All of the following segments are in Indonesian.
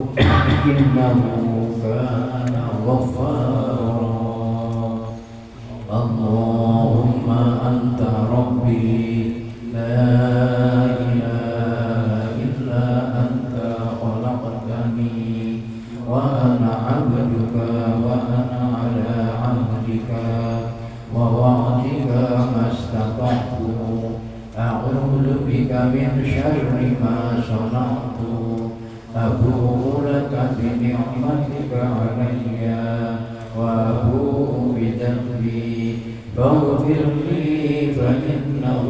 إنه كان غفارا. اللهم أنت ربي لا إله إلا أنت خلقتني وأنا عبدك وأنا على عهدك ووعدك ما استطعت أعوذ بك من شر ما صنعت أبوء لك بنعمتك علي وأبوء بذنبي فاغفر لي فإنه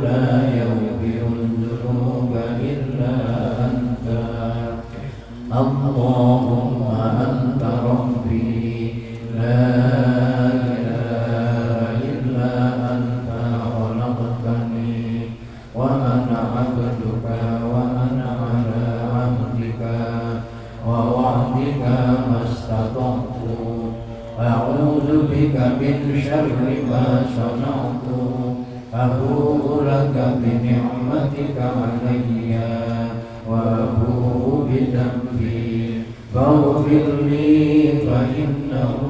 لا يغفر الذنوب إلا أنت. اللهم أنت ربي لا إله إلا أنت خلقتني وأنا عبدك وأنا على عهدك ووعدك ما استطعت أعوذ بك من شر ما صنعت أبوء لك بنعمتك علي وأبوء بذنبي فاغفر لي فإنه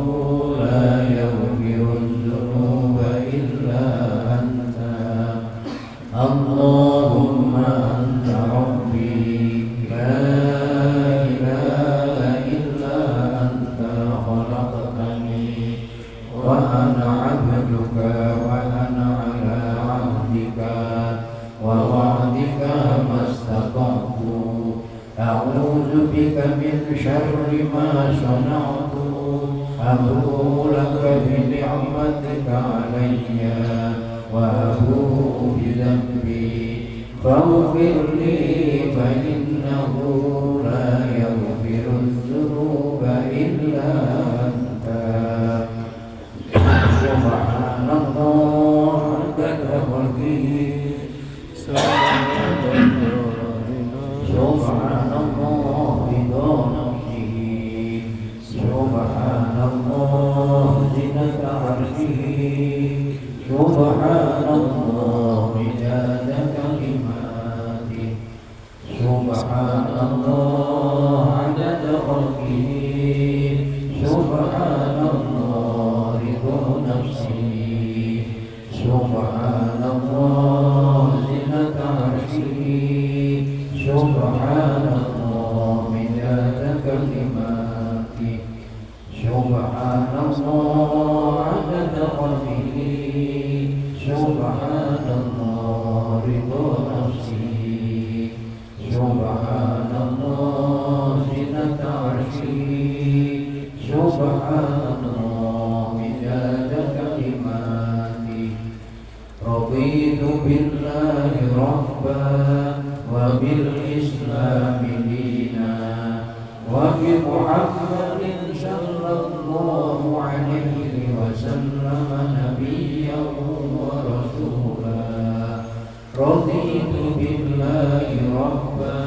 لا يغفر الذنوب إلا أنت. اللهم أنت ربي لا إله إلا أنت خلقتني وأنا عبدك وأنا على عهدك ووعدك ما استطعت أعوذ بك من شر ما صنعت أبوء لك بنعمتك علي وأبوء بذنبي فاغفر لي فإنه لا يغفر الذنوب إلا أنت. سبحان الله عدد خلقه سبحان الله رضا نفسه سبحان الله زنة عرشه سبحان الله مداد كلماته سبحان الله عدد خلقه سبحان الله رضا نفسه سبحان الله زنة عرشه سبحان الله مداد كلماته سبحان الله عدد خلقه سبحان الله رضا نفسه سبحان الله زنة عرشه سبحان الله مداد كلماته. رضيت بالله ربا وبالإسلام دينا وبمحمد صلى الله عليه وسلم نبيا ورسولا. رضيت بالله ربا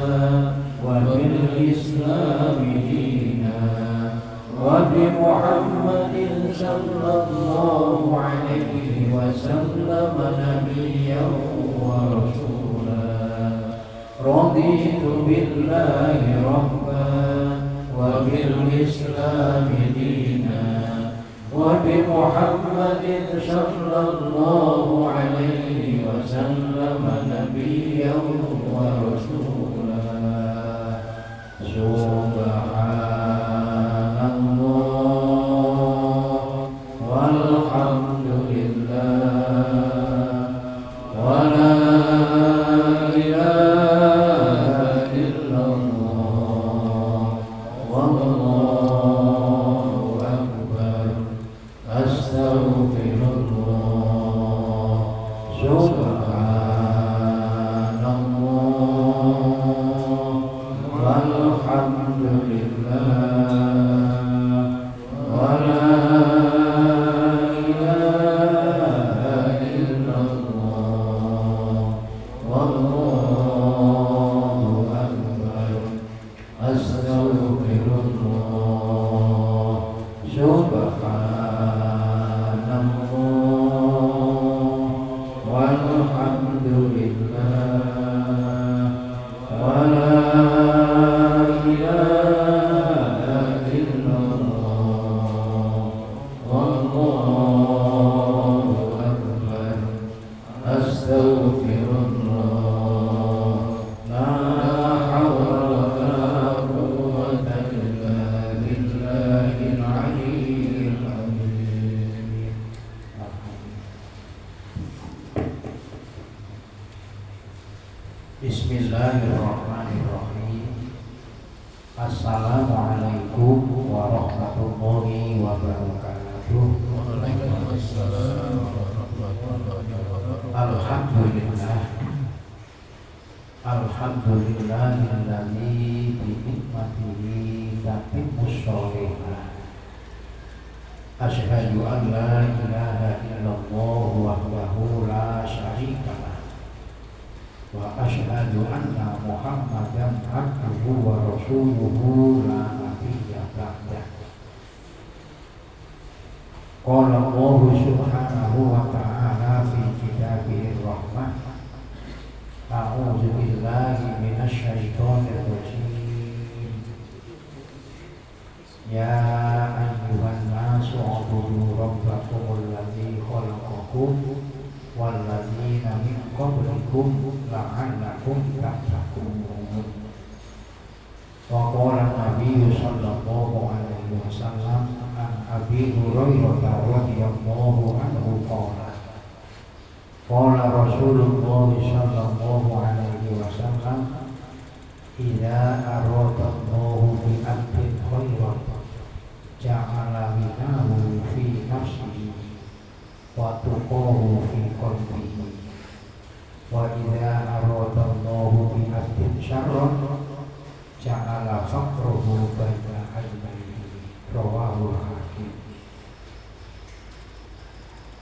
وبالإسلام دينا وبمحمد صلى الله عليه وسلم نبيا ورسولا. رضيت بالله ربا وبالإسلام دينا وبمحمد صلى الله عليه وسلم نبيا ورسولا. سبحان الله والحمد لله ولا إله إلا الله والله أكبر أستغفر الله. سبحان الله والحمد لله ولا إله إلا الله والله أكبر أستغفر الله. سبحان الله والحمد لله ولا إله Assalamualaikum warahmatullahi wabarakatuh. Waalaikumsalam warahmatullahi wabarakatuh. Alhamdulillah. Alhamdulillahilladzi bi nikmatihi tatimmus sholihah. Asyhadu an la ilaha illallah wahdahu la syarika lah. Wa asyhadu anna Muhammadan abduhu wa rasuluhu la nabiyya ba'dah. Qala Allah subhanahu wa ta'ala fi kitabihir rahmah. A'udzu billahi minasy syaithanir rajim. Ya ayyuhan nasu ubudu rabbakumul ladzi khalaqakum wal ladzina min qablikum la'allakum tattaqun. Wa qala Nabi sallallahu alaihi wasallam an Abi Hurairah radhiyallahu anhu qala qala Rasulullah sallallahu alaihi wasallam idza arada Allahu bi 'abdin khairan ja'ala minahu fi nafsihi wa tuqahu fi qalbihi wa idza arada Allahu bi 'abdin syarran ja'ala faqrahu baina aynayhi. Rawahul Hakim.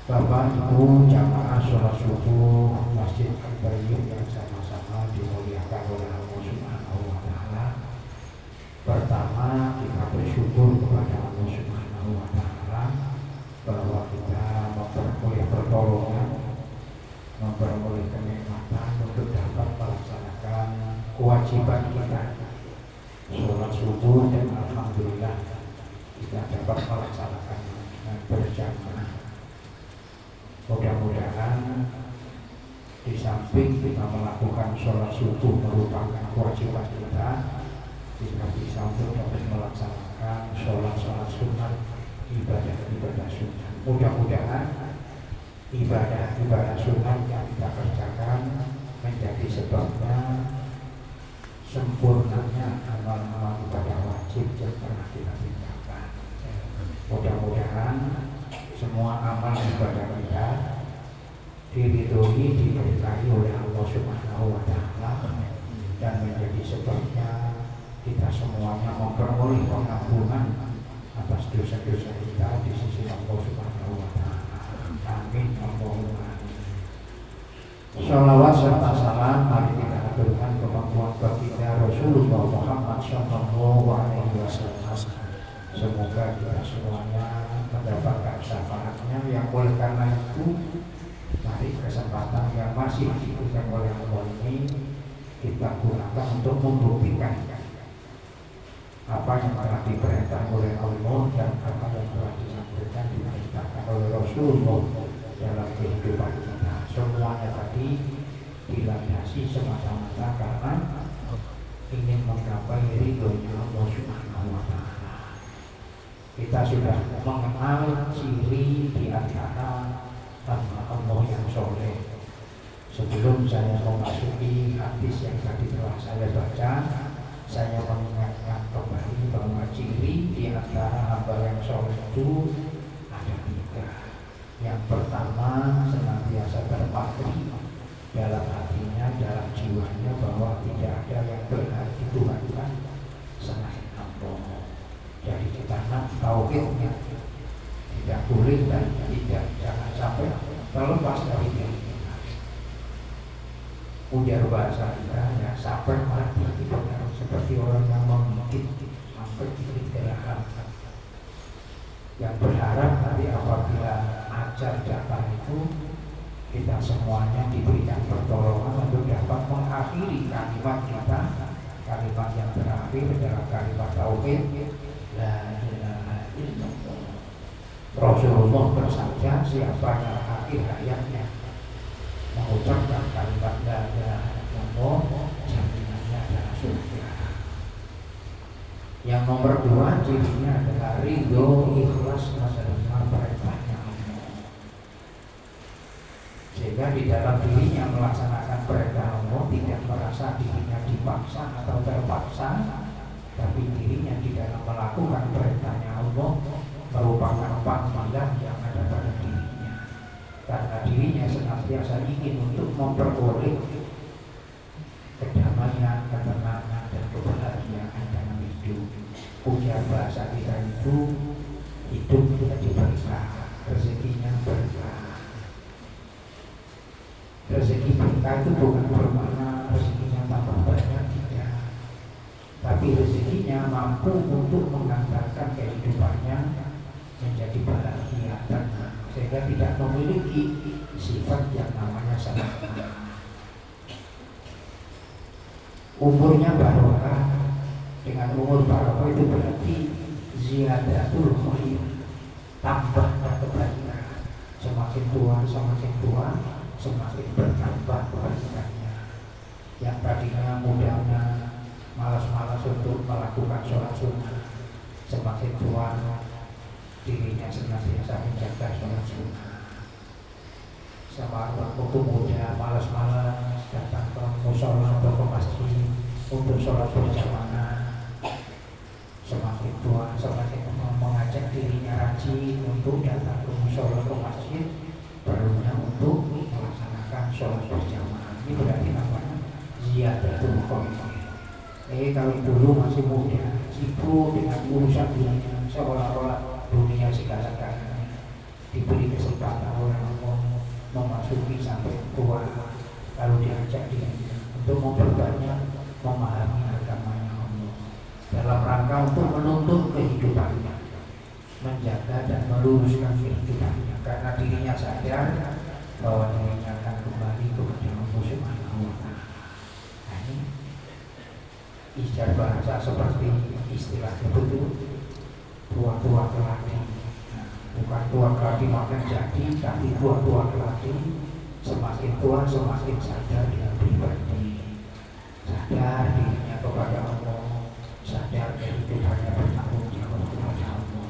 Bapak Ibu jamaah sholat subuh Masjid Al-Bayyun yang sama-sama dimuliakan oleh Allah Subhanahu wa Ta'ala. Pertama, kita bersyukur kepada Allah Subhanahu wa Ta'ala bahwa kita memperoleh pertolongan, memperoleh kenikmatan untuk dapat melaksanakan kewajiban kita sholat subuh, dan alhamdulillah kita dapat melaksanakan dengan berjamaah. Mudah-mudahan di samping kita melakukan sholat subuh merupakan kewajiban kita bisa untuk dapat melaksanakan sholat sunat, ibadah sunat. Mudah-mudahan ibadah sunat yang kita kerjakan menjadi sebabnya sempurnanya amal-amal ibadah wajib yang pernah kita tinggalkan. Mudah-mudahan semua amal ibadah kita diridhoi, diberkahi oleh Allah Subhanahu wa Ta'ala, dan menjadi sebabnya kita semuanya memperoleh pengampunan atas dosa-dosa kita di sisi Allah Subhanahu wa Ta'ala. Amin. Allahumma amin. Shalawat serta salam mari kita aturkan kemampuan baginda Rasulullah Muhammad sallallahu alaihi wasallam. Semoga kita semuanya mendapatkan syafaatnya, yang oleh karena itu mari kesempatan yang masih diberikan oleh Allah ini kita gunakan untuk membuktikan apa yang telah diperintahkan oleh Allah dan apa yang telah disampaikan diperintahkan oleh Rasulullah dalam kehidupan kita. Semuanya tadi dilandasi semata-mata karena ingin menggapai ridhonya Allah Subhanahu wa Ta'ala. Kita sudah mengenal ciri di antara hamba Allah yang soleh. Sebelum saya memasuki hadis yang tadi telah saya baca, saya mengingatkan kembali bahwa ciri di antara hamba yang soleh itu ada 3. Yang pertama, senantiasa terpatri dalam hatinya, dalam jiwanya bahwa tidak ada yang berhak dituhankan selain Allah. Jadi ditanam tauhidnya, tidak boleh dan tidak, jangan sampai terlepas dari keyakinan. Ujar bahasa kita ya, sampai mati itu seperti orang yang memikir sampai titik darah. Yang berharap nanti apabila ajal datang itu kita semuanya diberikan pertolongan untuk dapat mengakhiri kalimat kita. Kalimat yang terakhir adalah kalimat tauhid, la ilaha illallah. Rasulullah bersabda, siapa yang akhir hayatnya mengucapkan kalimat la ilaha illallah, jaminannya adalah surga. Yang nomor 2 cirinya adalah ridho, ikhlas menerima perintahnya Allah. Sehingga di dalam dirinya melaksanakan perintah Allah tidak merasa dirinya dipaksa atau terpaksa, tapi senantiasa ingin untuk memperoleh kedamaian, ketenangan, dan kebahagiaan dalam hidup. Punya bahasa kita itu hidup menjadi berkah, rezekinya berkah. Rezeki berkah itu bukan bermakna rezekinya tambah banyak, tidak, tapi rezekinya mampu untuk mengantarkan kehidupannya menjadi bahagia, tenang, sehingga tidak memiliki sifat yang namanya senang. Umurnya barokah. Dengan umur barokah itu berarti ziyadatul khair, tambah kebaikan. Semakin tua, semakin bertambah kebaikannya. Yang tadinya mudanya malas-malas untuk melakukan sholat sunnah, semakin tua dirinya senantiasa menjaga sholat sunnah. Sama waktu muda malas-malas datang ke mushola atau ke masjid untuk sholat berjamaah, semakin tua semakin mengajak dirinya rajin untuk datang ke mushola ke masjid, perlunya untuk melaksanakan sholat berjamaah. Ini berarti namanya ziyadatul khair. Kalau dulu masih muda sibuk dengan urusan dunia, seolah-olah dunia segala-galanya, diberi kesempatan orang memasuki sampai tua, lalu diajak dia untuk memperbanyak memahami agamanya Allah dalam rangka untuk menuntut kehidupannya, menjaga dan meluruskan kehidupannya, karena dirinya sadar bahwa dirinya akan kembali kepada Allah Subhanahu wa Ta'ala. Nah, ini istilah bahasa seperti istilah itu tua-tua keladi. Nah, bukan tua keladi makan jadi, tapi tua-tua keladi semakin tua semakin sadar dia pribadi, sadar dirinya kepada Allah, sadar kehidupannya bertanggung jawab kepada Allah.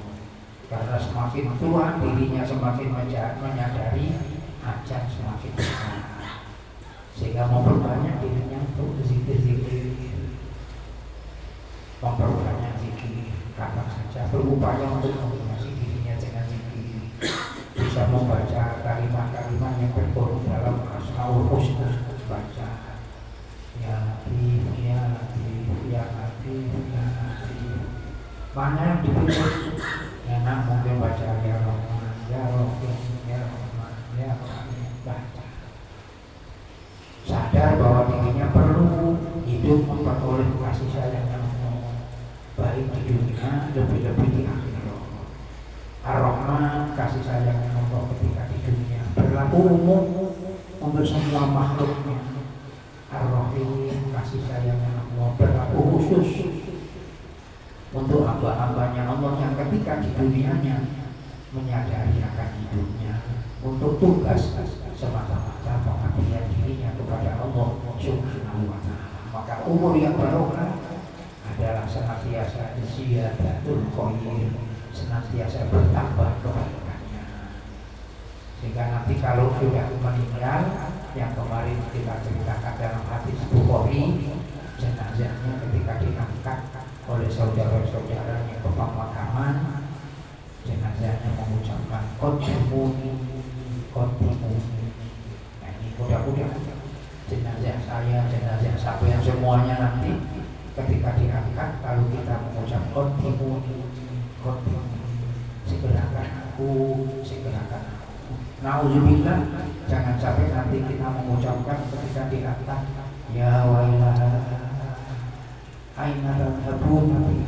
Karena semakin tua dirinya semakin menyadari ajan semakin besar, sehingga memperbanyak dirinya untuk zikir-zikir, memperbanyak zikir, kapan saja berupaya untuk menghiasi dirinya dengan zikir, bisa membaca kalimat-kalimat yang tergolong dalam Asmaul Husna, baca ya Latif, ya Latif, ya Latif, ya Latif. Mana yang dipilih? Enak mungkin baca ya Rahman, ya Rahim, ya Rahman, ya Rahim, baca. Sadar bahwa dirinya perlu hidup memperoleh kasih sayang Allah, baik di dunia lebih-lebih di akhirat. Ar-Rahman, kasih sayang Allah ketika di dunia berlaku umum untuk semua makhluknya. Ar-Rahim, kasih sayang Allah berlaku khusus untuk hamba-hambanya Allah yang ketika di dunianya menyadari akan hidupnya untuk tugas semata-mata pengabdian dirinya kepada Allah Subhanahu wa Ta'ala. Maka umur yang barokah adalah senantiasa ziyadatul khair, senantiasa bertambah kebaikannya, sehingga nanti kalau sudah meninggal, yang kemarin kita ceritakan dalam hadis Bukhari, jenazahnya ketika diangkat oleh saudara-saudaranya ke pemakaman, jenazahnya mengucapkan qadimuni. Nah, ini mudah-mudahan jenazah saya, jenazah siapa yang semuanya nanti ketika diangkat, lalu kita mengucap qadimuni, segerakan aku. Nauzubillah, jangan sampai nanti kita mengucapkan ketika diangkat ya wailah aina tadhabun,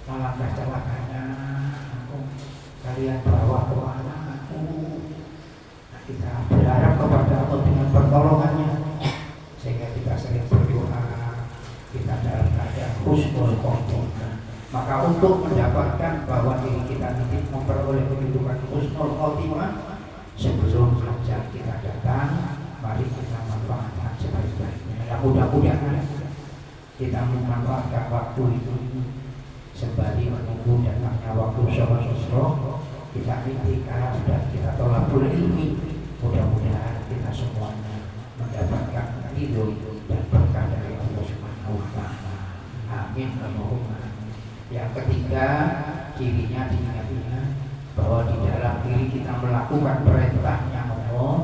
alangkah celakanya kalian bawa kemana aku. Nah, kita berharap kepada Allah dengan pertolongannya, sehingga kita sering berdoa, kita dalam keadaan husnul khotimah. Maka untuk mendapatkan bahwa diri kita nanti memperoleh kehidupan husnul khotimah, sebelum hajat kita datang, mari kita manfaatkan sebaik-baiknya. Mudah-mudahan kita memanfaatkan waktu itu sembari menunggu datangnya waktu sholat isra, kita iktikaf dan kita thalabul ilmi. Mudah-mudahan kita semuanya mendapatkan ridho dan berkah dari Allah Subhanahu wa Ta'ala. Amin. Allahumma. Yang ketiga, dirinya diingat-ingat bahwa di dalam diri kita melakukan perintahnya Allah,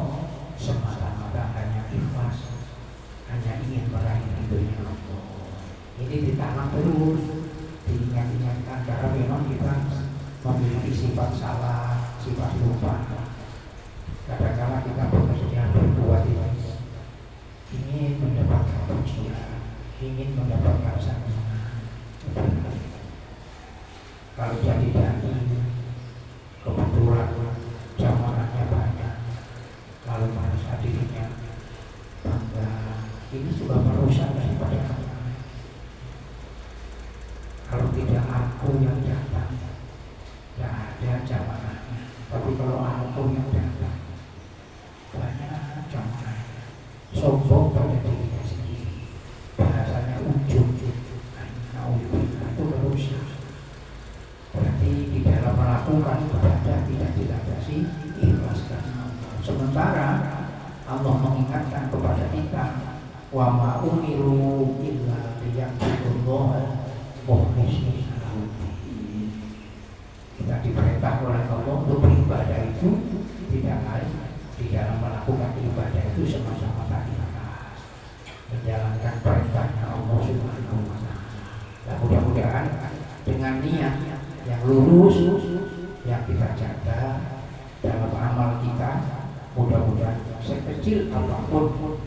ingin meraih ridhonya Allah. Ini ditanam terus, diingat-ingatkan karena memang kita memiliki sifat salah, sifat lupa. Kadang-kadang kita bekerja berbuat ini ingin mendapatkan pujian, ingin mendapatkan sanjungan. Kalau jadi dai, kebetulan jamaahnya banyak, lalu merasa dirinya bangga, ini juga merusak daripada Allah. Kalau tidak aku yang datang, tidak ada jamaahnya. Tapi kalau aku yang datang, banyak jamaahnya. Sombong pada dirinya sendiri, bahasanya ujung, itu merusak. Berarti di dalam melakukan ibadah tidak dilandasi ikhlas karena Allah. Sementara Allah mengingatkan kepada kita, wa ma umiru illa liya'budullaha mukhlishina lahu-d-din. Kita diperintah oleh Allah untuk beribadah itu tidak lain di dalam melakukan ibadah itu semata-mata ikhlas, menjalankan perintahnya Allah Subhanahu wa Ta'ala. Dan mudah-mudahan dengan niat yang lurus yang kita jaga dalam amal kita, mudah-mudahan sekecil apapun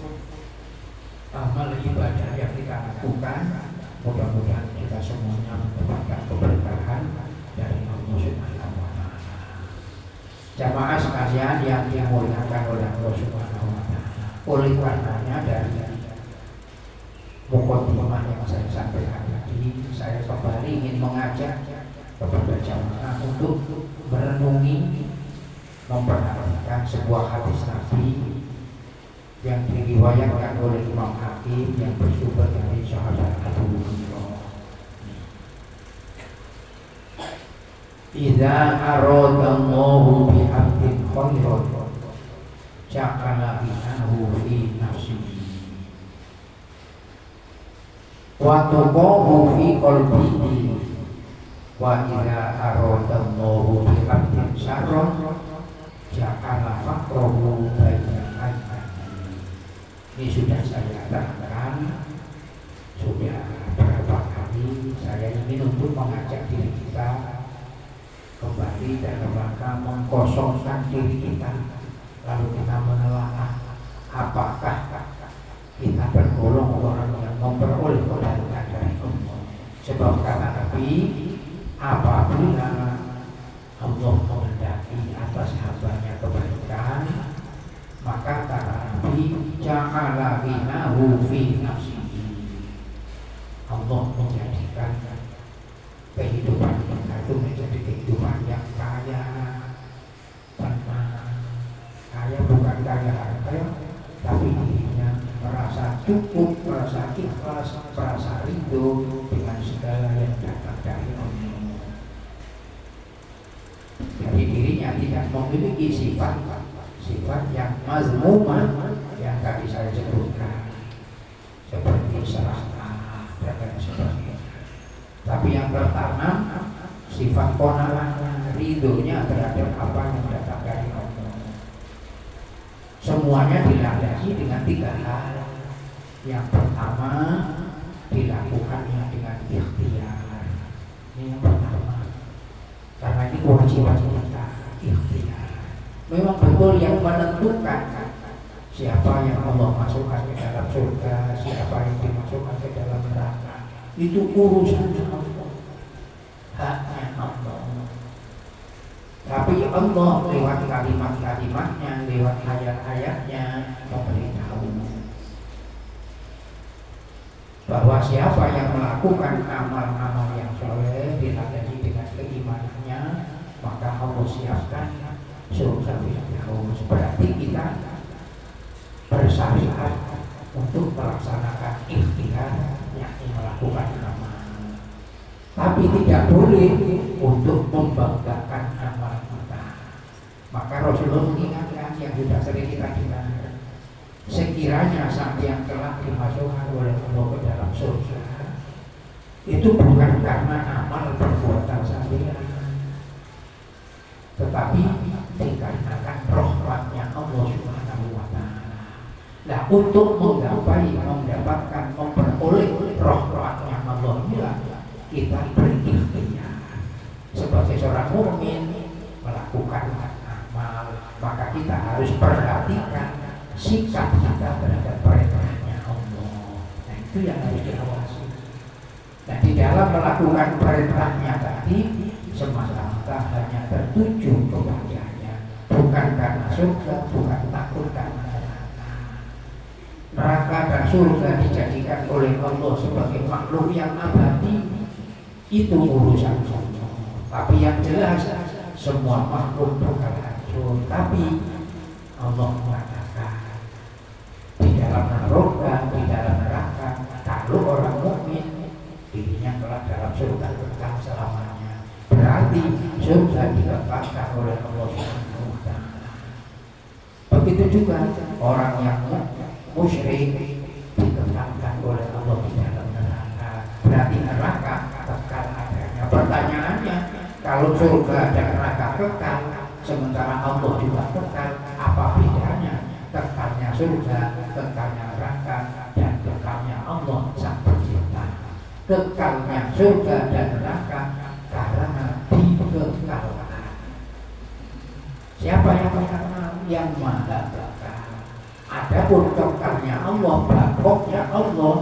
amal ibadah yang kita lakukan, mudah-mudahan kita semuanya mendapatkan keberkahan dari Allah Subhanahu wa Ta'ala. Jamaah sekalian yang dimuliakan oleh Allah Subhanahu wa Ta'ala, oleh karenanya dari mukadimah yang saya sampaikan tadi, saya kembali ingin mengajak kepada jamaah untuk merenungi, memperhatikan sebuah hadis Nabi yang diriwayatkan oleh Imam Hakim yang bersumber dari sahabat Abu Hurairah. Idza aradallahu bi 'abdin khairan ja'ala binahu fi nafsihi wa tuqahu fi qalbihi wa idza aradallahu bi 'abdin syarran ja'ala faqrahu baina ainihi. Ini sudah saya katakan, sudah berapa kali saya ingin untuk mengajak diri kita kembali dalam rangka mengkosongkan diri kita, lalu kita menelaah apakah kita tergolong orang yang memperoleh kebaikan dari Allah. Sebab kata Nabi, apabila Allah menghendaki atas hambanya kebaikan, maka kata Nabi, ja'ala ghinahu fi nafsihi. Allah menjadikan kehidupan kita itu menjadi kehidupan yang kaya, tenang. Kaya bukan kaya harta, tapi dirinya merasa cukup, merasa ikhlas, merasa ridho dengan segala yang datang dari Allah. Jadi dirinya tidak memiliki sifat yang mazmumah yang tadi saya sebutkan, seperti serakah dan lain sebagainya. Tapi yang pertama, sifat qanaah, ridhonya terhadap apa yang datang dari Allah. Semuanya dilandasi dengan 3 hal. Yang pertama, dilakukannya dengan ikhtiar. Ini yang pertama. Karena ini kewajiban kita, ikhtiar. Memang betul yang menentukan siapa yang Allah masukkan ke dalam surga, siapa yang dimasukkan ke dalam neraka, itu urusan Allah, haknya Allah. Tapi Allah lewat kalimat-kalimatnya, lewat ayat-ayatnya memberitahu bahwa siapa yang melakukan amal-amal yang soleh dilandasi dengan keimanannya, maka Allah siapkan surga Firdaus. Berarti kita bersyariat untuk melaksanakan ikhtiar, yakni melakukan amal. Tapi tidak boleh untuk membanggakan amal kita. Maka Rasulullah mengingatkan yang sudah sering kita dengar, sekiranya sampai yang telah dimasukkan oleh Allah ke dalam surga, itu bukan karena amal perbuatan sampeyan, tetapi dikarenakan rahmatnya Allah Subhanahu wa Ta'ala. Nah, untuk menggapai mendapatkan kita berikhtiar sebagai seorang mukmin melakukan amal, maka kita harus perhatikan sikap kita terhadap perintahnya Allah. Nah itu yang harus diawasi. Dan di dalam melakukan perintahnya tadi semata-mata hanya tertuju kepadanya, bukan karena surga, bukan takut karena neraka. Neraka dan surga dijadikan oleh Allah sebagai makhluk yang abadi, itu urusan Allah. Tapi yang jelas semua makhluk bakal hancur. Tapi Allah mengatakan di dalam neraka, di dalam neraka, kalau orang mukmin dirinya kelak dalam surga kekal selamanya. Berarti surga didapatkan oleh Allah Subhanahu wa Ta'ala. Begitu juga orang yang musyrik dikekalkan oleh Allah di dalam neraka. Berarti neraka kekal adanya. Pertanyaannya, kalau surga dan neraka kekal, sementara Allah juga kekal, apa bedanya kekalnya surga, kekalnya neraka, dan kekalnya Allah Sang Pencipta? Kekalnya surga dan neraka karena dikekalkan. Siapa yang kekal? Yang Maha Kekal. Adapun kekalnya Allah, bakoknya Allah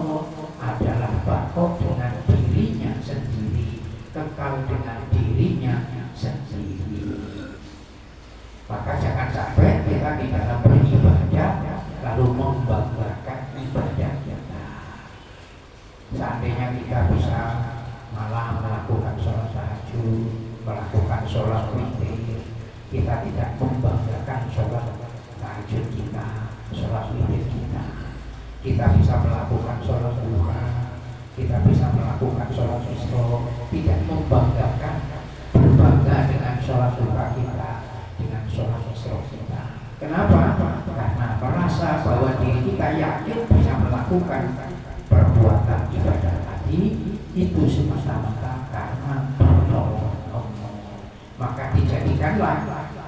adalah bakok dengan dirinya sendiri, kekal dengan dirinya sendiri. Maka jangan sampai kita di dalam beribadah lalu membanggakan ibadah kita. Seandainya kita bisa malah melakukan sholat tahajud, melakukan sholat witir, kita tidak membanggakan sholat tahajud kita, sholat witir kita. Kita bisa melakukan sholat duha, kita bisa melakukan sholat isra, tidak membanggakan, berbangga dengan sholat duha kita, dengan sholat isra kita. Kenapa? Karena merasa bahwa diri kita yakin bisa melakukan perbuatan ibadah tadi itu semata-mata karena pertolongan Allah. Maka dijadikanlah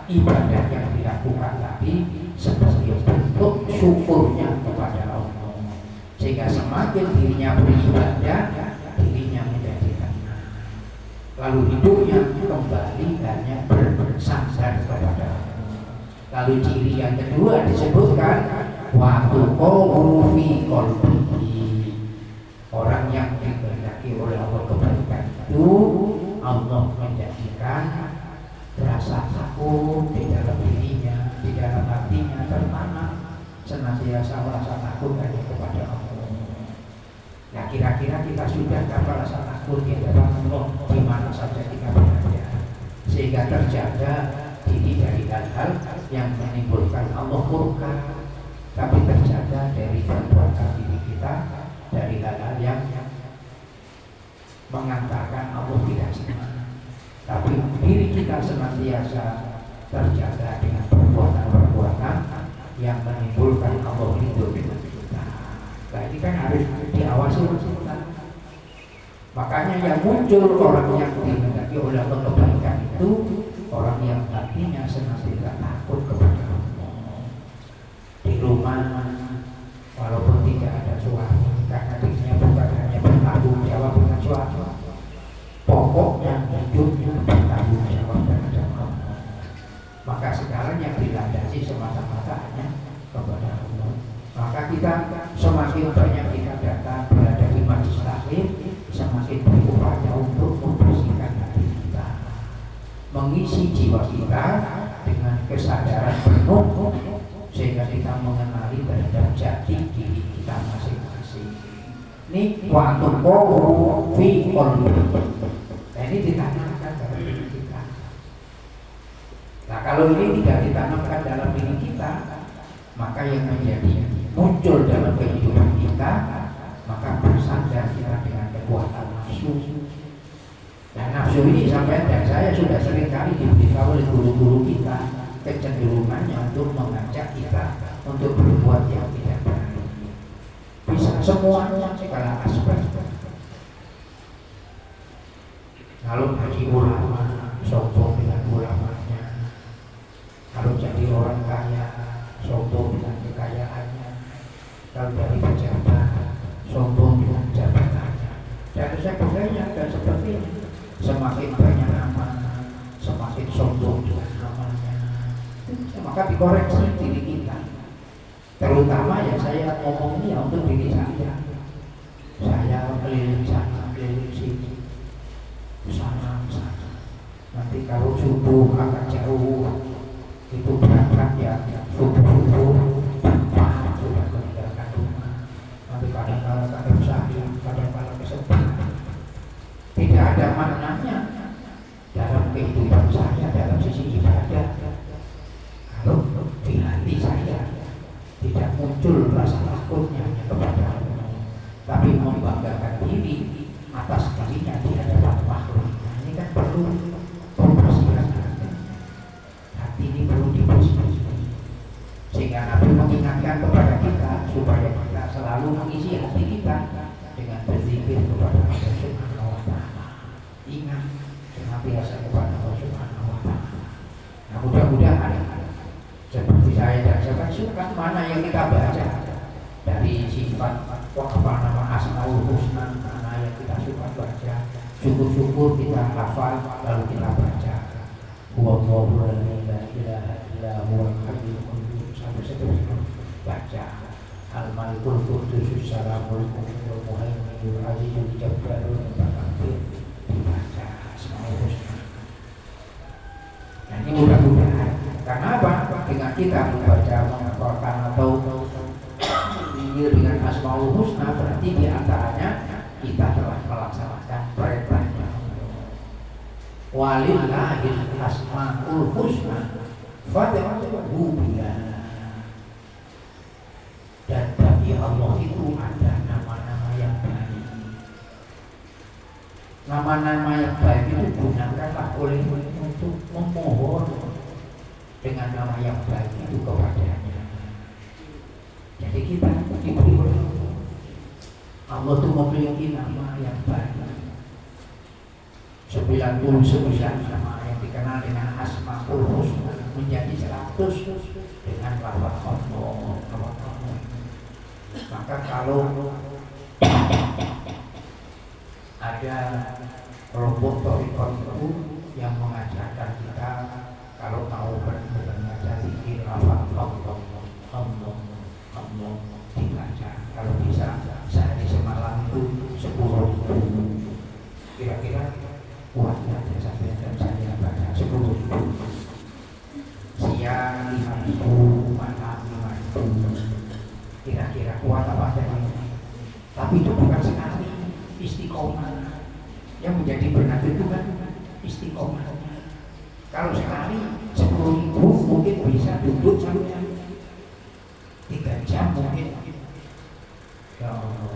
ibadah yang dilakukan tadi sebagai bentuk syukurnya kepada Allah, sehingga semakin dirinya beribadah, dirinya menjadi tenang, lalu hidupnya kembali hanya bersandar kepada Allah. Lalu ciri yang kedua disebutkan waktu qawlu fi qalbihi. Orang yang dikehendaki oleh Allah kebaikan itu, Allah menjadikan rasa takut di dalam dirinya, di dalam hatinya tertanam, senantiasa merasa takut hanya kepada Allah. Nah kira-kira kita sudah merasa takut di hadapan Allah di mana saja kita berada, sehingga terjaga diri dari hal-hal yang menimbulkan Allah murka, tapi terjaga dari perbuatan diri kita, dari hal-hal yang mengantarkan Allah tidak senang. Tapi diri kita senantiasa terjaga dengan perbuatan-perbuatan yang menimbulkan Allah ridho dengan kita. Nah ini kan harus diawasi kita. Makanya yang muncul orang yang dikehendaki oleh Allah kebaikan itu orang yang hatinya senantiasa takut kepada Allah. Di rumah walaupun tidak ada suami, karena dirinya bukan hanya bertanggung jawab dengan suami, pokoknya hidupnya bertanggung jawab terhadap Allah. Maka sekarang yang dilandasi semata-mata hanya kepada Allah. Maka kita semakin banyak kita datang berada di majelis taklim, semakin berupaya untuk membersihkan hati kita, mengisi jiwa kita dengan kesadaran penuh, sehingga kita mengenali terhadap jati diri kita masing-masing. Ini waktu qawlu fi qalbihi. Nah ini ditanamkan dalam diri kita. Nah kalau ini tidak ditanamkan dalam diri kita, maka yang menjadi muncul dalam kehidupan kita, maka bersandar kita dengan kekuatan nafsu. Dan nafsu ini sampai dan saya sudah sering kali diberitahu oleh guru-guru kita, kecenderungannya untuk mengajak kita untuk berbuat yang tidak baik. Bisa semuanya segala aspek. Kalau jadi ulama, sombong dengan ulamanya. Kalau jadi orang kaya, sombong dengan kekayaannya. Kalau dari pejabat, sombong dengan jabatannya. Dan sebagainya dan sepertinya. semakin banyak amal, semakin sombong dengan amalnya. Maka dikoreksi diri kita. Terutama yang saya ngomong ini ya untuk diri saya. Saya keliling sana, keliling sini, sana. Nanti kalau subuh agak jauh, itu berangkat ya subuh sudah meninggalkan rumah. Nanti kadang-kadang sakit, kadang-kadang kesepian. Tidak ada maknanya dalam kehidupan saya, dalam sisi ibadah. Kalau di hati saya tidak muncul rasa takutnya kepada Allah, tapi membanggakan diri atas dirinya di hadapan makhluk. Ini kan perlu pembersihan hati ini, perlu dibersihkan. Sehingga Nabi mengingatkan kepada kita supaya kita selalu mengisi hati kita dengan berzikir kepada Allah Subhanahu wa Ta'ala. Ingat senantiasa kepada Allah Subhanahu wa Ta'ala. Nah, mudah-mudahan seperti saya dan sahabat surat mana yang kita baca dari sifat nama Asmaul Husna, mana yang kita suka baca, syukur-syukur kita hafal lalu kita baca Huwallahu la ilaha illa huwal hayyul qayyum sampai seterusnya baca Al-Malikul Quddus Salamul Mu'minul Muhaiminul Azizul Jabbarul Mutakabbir, dibaca Asmaul Husna. Nah, ini mudah-mudahan. Karena apa? Dengan kita membaca, menghafalkan atau menyindir dengan Asmaul Husna, berarti diantaranya kita telah melaksanakan perintahnya. Walillahil asmaul husna fad'uhu biha. Dan bagi Allah itu ada nama-nama yang baik. Nama-nama yang baik itu gunakanlah olehmu untuk memohon dengan nama yang baik itu kepadanya. Jadi kita diberi oleh Allah itu memiliki nama yang baik. 99 nama yang dikenal dengan Asmaul Husna menjadi 100 dengan lafaz Allah. Maka kalau ada kelompok thariqat itu yang mengajarkan kita kalau mau berbaca zikir lafaz Allah dibaca, kalau bisa sehari semalam itu 10.000. Kira-kira kuat saja sampai dan saya baca 10.000. Siang 5.000, malam 5.000. Kira-kira kuat apa adanya. Tapi itu bukan sekali, istiqomah. Yang menjadi benar itu kan istiqomah. Kalau sekali 10.000 mungkin bisa duduk sampai 3 jam mungkin. Ya Allah,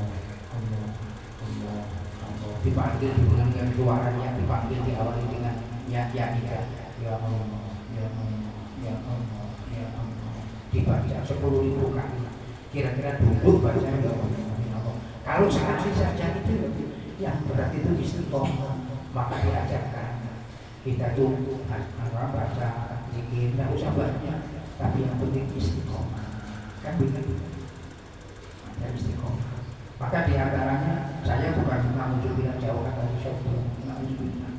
dipanggil dengan suaranya, dipanggil diawali dengan ya Allah, dibaca 10.000 kali. Kira-kira duduk baca ya Allah. Kalau sekali saja itu yang berarti itu istiqomah. Maka diajarkan kita tuh baca zikir, tidak usah banyak, tapi yang penting istiqomah. Kan begitu, ada istiqomah. Maka diantaranya saya bukan menunjukkan jauh dari sombong, menunjukkan.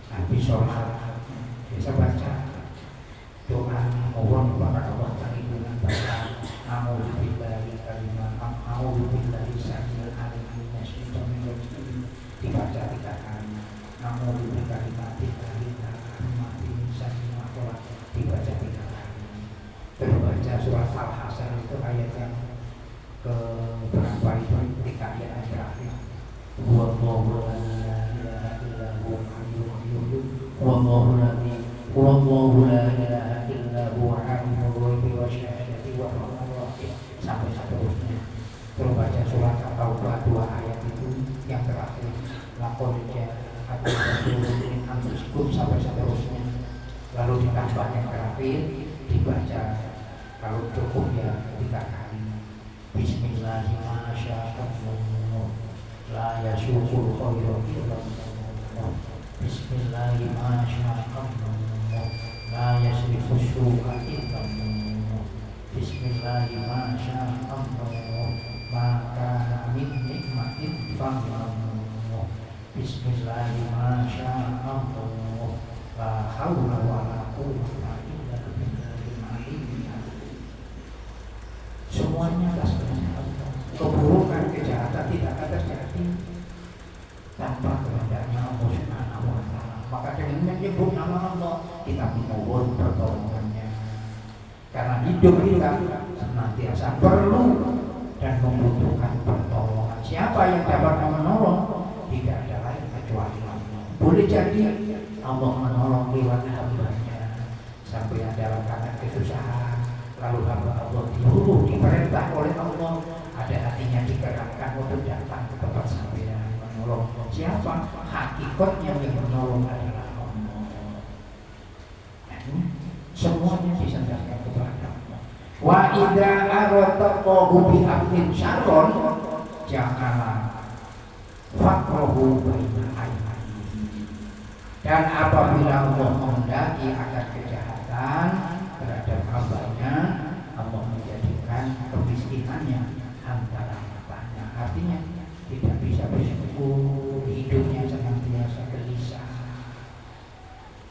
Habis sholat, bisa baca doa mohon kepada Allah perlindungan baca A'udzubillahi kalimat A'udzubillahi samil alim minasyaitonir rajim, dibaca 3 kali. A'udzubillahi kalimatil rahmatin samil alim, dibaca 3 kali. Terbaca surat Al-Hasyr itu ayat yang ke berapa itu, 3 ayat terakhir. Wallahu la ilaha illa huwal hayyul qayyum wallahu la ilaha illa huwal alimul ghaibi wasyahadati wa huwal rahim sampai seterusnya. Terbaca surat At-Taubah 2 ayat itu yang terakhir. Laqad ja'akum rasulun min anfusikum sampai seterusnya. Lalu ditambah yang terakhir dibaca kalau cukup ya 3 kali. Bismillahirrahmanirrahim. La yasukul khairu illallah. Bismillahirrahmanirrahim. La yasrifu syu'a illallah. Bismillahirrahmanirrahim. Maka min nikmatin fa'allah. Bismillahirrahmanirrahim. La haula wala quwwata illa billah. Semuanya sebenarnya Allah. Keburukan, kejahatan tidak akan terjadi tanpa kehendaknya Allah Subhanahu wa Ta'ala. Maka dengan menyebut nama Allah kita memohon pertolongannya. Karena hidup kita senantiasa perlu dan membutuhkan pertolongan. Siapa yang dapat menolong? Tidak ada lain kecuali Allah. Boleh jadi Allah menolong lewat hambanya sampai dalam keadaan kesusahan, lalu hamba Allah disuruh diperintah oleh Allah, ada hatinya digerakkan untuk datang ke tempat sampeyan menolong. Siapa? Hakikatnya yang menolong adalah Allah. Semuanya disandarkan kepada Allah. Wa idza aradallahu bi abdin syarron janganlah fakrahu baina ainihi. Dan apabila Allah menghendaki akan kejahatan terhadap hambanya, Allah menjadikan kemiskinannya antara matanya. Artinya tidak bisa bersyukur, hidupnya senantiasa gelisah,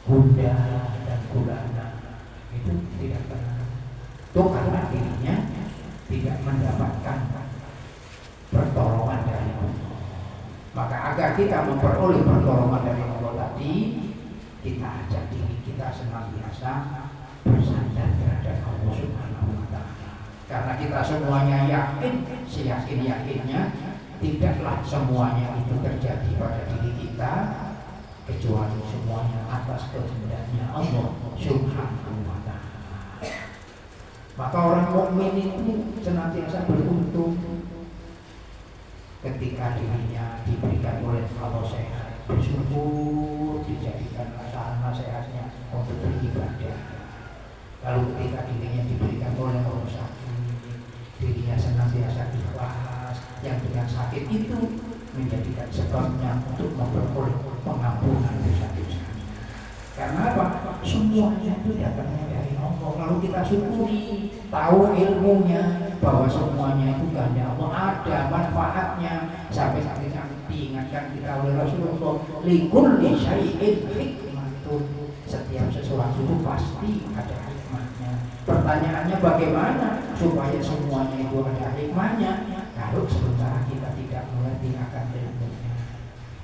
gundah dan gulana. Itu tidak benar. Itu karena dirinya tidak mendapatkan pertolongan dari Allah. Maka agar kita memperoleh pertolongan dari Allah tadi, kita ajak diri kita senantiasa bersandar terhadap Allah Subhanahu wa Ta'ala. Karena kita semuanya yakin, seyakin-yakinnya tidaklah semuanya itu terjadi pada diri kita, kecuali semuanya atas kehendaknya Allah Subhanahu wa Ta'ala. Maka orang mukmin itu senantiasa beruntung ketika dirinya diberikan oleh Allah sehat, bersyukur, dijadikan nasihatnya untuk beribadah. Lalu ketika dirinya diberikan oleh Allah sakit, dirinya senantiasa ikhlas, yang dengan sakit itu menjadikan sebabnya untuk memperoleh pengampunan dosa-dosanya. Karena apa? Semuanya itu datangnya dari Allah. Kalau kita syukuri, tahu ilmunya bahwa semuanya itu kehendak Allah, ada manfaatnya. Sampai saat ini diingatkan kita oleh Rasulullah, likulli syai'in hikmatun. Setiap sesuatu itu pasti ada hikmahnya. Pertanyaannya bagaimana supaya semuanya itu ada hikmahnya? Kalau sementara kita tidak mengerti akan ilmunya,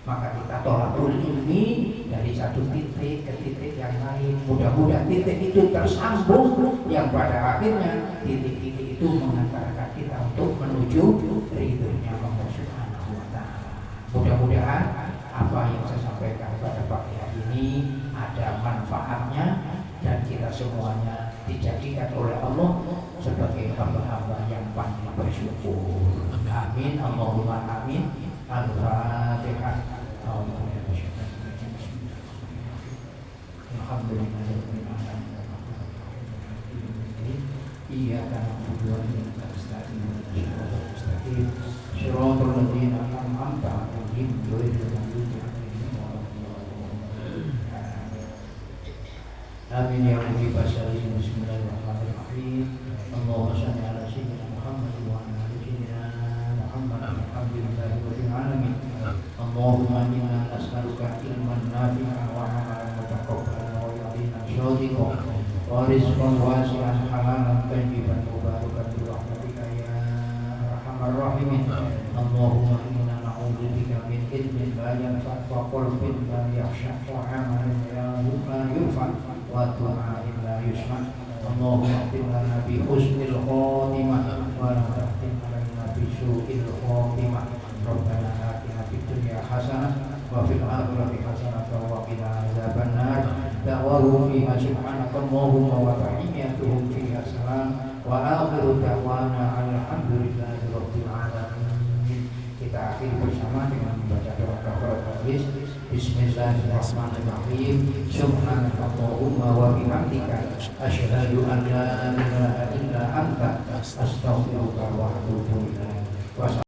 maka kita tolakul ilmi dari satu titik ke titik yang lain. Mudah-mudahan titik itu tersambung, yang pada akhirnya titik-titik itu mengantarkan kita untuk menuju ridhonya Allah Subhanahu wa Ta'ala. Mudah-mudahan apa yang saya sampaikan pada pagi hari ini ada manfaatnya dan kita semuanya dijadikan oleh Allah sebagai hamba-hamba yang pandai bersyukur. Amin, Allahumma amin. Al-Fatihah. Iyyaka na'budu wa iyyaka nasta'in. Shiratal ladzina an'amta 'alaihim ghairil maghdubi 'alaihim waladdallin. Amin ya rabbi basyarihi. Bismillahirrahmanirrahim. Allahumma shalli ala sayyidina Muhammad wa ala ali sayyidina Muhammad. Alhamdulillahi rabbil alamin. Allahumma inna nas'aluka ilman nafi'an wa 'amalan mutaqabbalan wa yaqinan shadiqan wa rizqan wasi'an halalan tayyiban mubarakan bi rahmatika ya arhamar rahimin. Allahumma inna na'udzubika min ilmin la yanfa' wa qalbin la yakhsha' wa 'amalin la yurfa' wa du'a'in la yusma'. Allahumma ighfir lana bi husnil khatimah wa la tahtim alaina bi su'il khatimah. Rabbana atina fid dunya hasanah wa fil akhirati hasanah wa qina adzabannar. Da'wahum fiha subhanakallahumma wa tahiyyatuhum fiha salam wa akhiru da'wana alhamdulillahi rabbil alamin. Kita akhiri bersama dengan membaca doa kafaratul majlis. Bismillahirrahmanirrahim. Subhanakallahumma wa bihamdika asyhadu an la ilaha illa anta astaghfiruka wa atubu ilaik.